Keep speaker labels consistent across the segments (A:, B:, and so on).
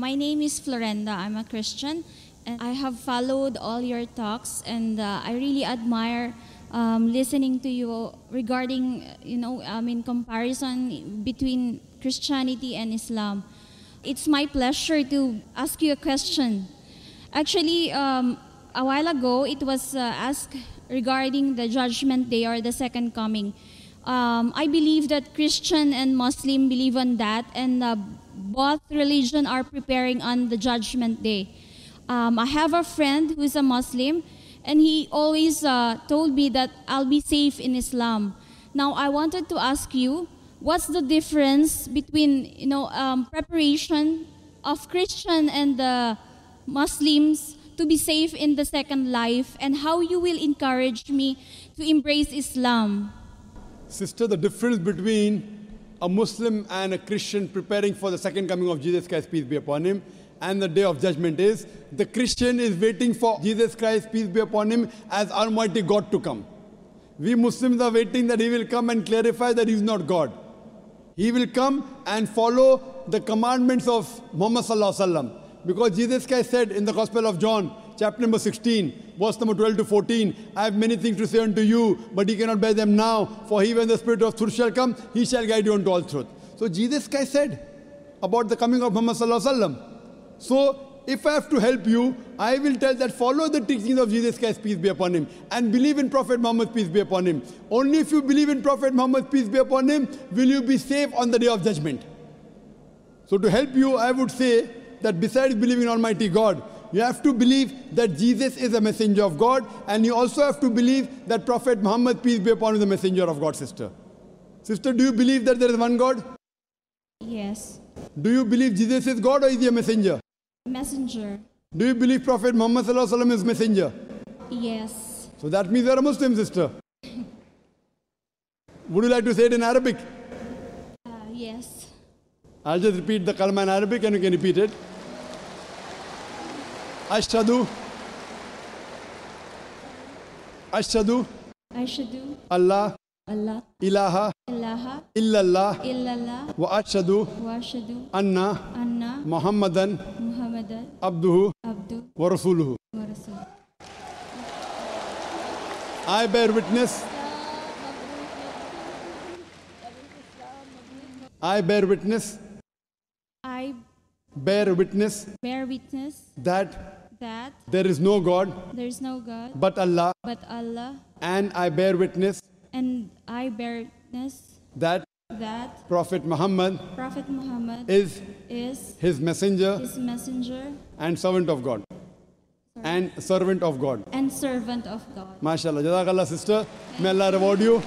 A: My name is Florenda. I'm a Christian, and I have followed all your talks, and I really admire listening to you regarding, in comparison between Christianity and Islam. It's my pleasure to ask you a question. Actually, a while ago, it was asked regarding the Judgment Day or the Second Coming. I believe that Christian and Muslim believe on that, and both religion are preparing on the Judgment Day. I have a friend who is a Muslim, and he always told me that I'll be safe in Islam. Now, I wanted to ask you, what's the difference between preparation of Christian and the Muslims to be safe in the second life, and how you will encourage me to embrace Islam?
B: Sister, the difference between a Muslim and a Christian preparing for the second coming of Jesus Christ, peace be upon him, and the day of judgment is, the Christian is waiting for Jesus Christ, peace be upon him, as Almighty God to come. We Muslims are waiting that he will come and clarify that he is not God. He will come and follow the commandments of Muhammad Sallallahu Alaihi Wasallam. Because Jesus Christ said in the Gospel of John, chapter number 16, verse number 12 to 14, I have many things to say unto you, but ye cannot bear them now, for he, when the Spirit of truth shall come, he shall guide you unto all truth. So Jesus Christ said about the coming of Muhammad Sallallahu Alaihi Wasallam. So if I have to help you, I will tell that follow the teachings of Jesus Christ, peace be upon him, and believe in Prophet Muhammad, peace be upon him. Only if you believe in Prophet Muhammad, peace be upon him, will you be safe on the day of judgment. So to help you, I would say that besides believing in Almighty God, you have to believe that Jesus is a messenger of God, and you also have to believe that Prophet Muhammad, peace be upon him, is a messenger of God, sister. Sister, do you believe that there is one God?
A: Yes.
B: Do you believe Jesus is God, or is he a messenger?
A: Messenger.
B: Do you believe Prophet Muhammad Sallallahu Alaihi Wasallam is messenger?
A: Yes.
B: So that means you are a Muslim, sister. Would you like to say it in Arabic?
A: Yes.
B: I'll just repeat the kalma in Arabic and you can repeat it. Ashhadu Allah ilaha illallah wa ashhadu anna Muhammadan abduhu wa rasuluhu. I bear witness that there is no God but Allah, and I bear witness that Prophet Muhammad is his messenger and servant of God. And servant of God. MashaAllah. Jazakallah, sister. May Allah reward you.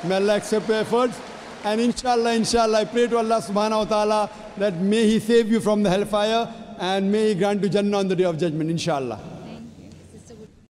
B: May Allah accept your efforts. And inshallah, I pray to Allah subhanahu wa ta'ala that may he save you from the hellfire and may he grant you Jannah on the day of judgment, inshallah.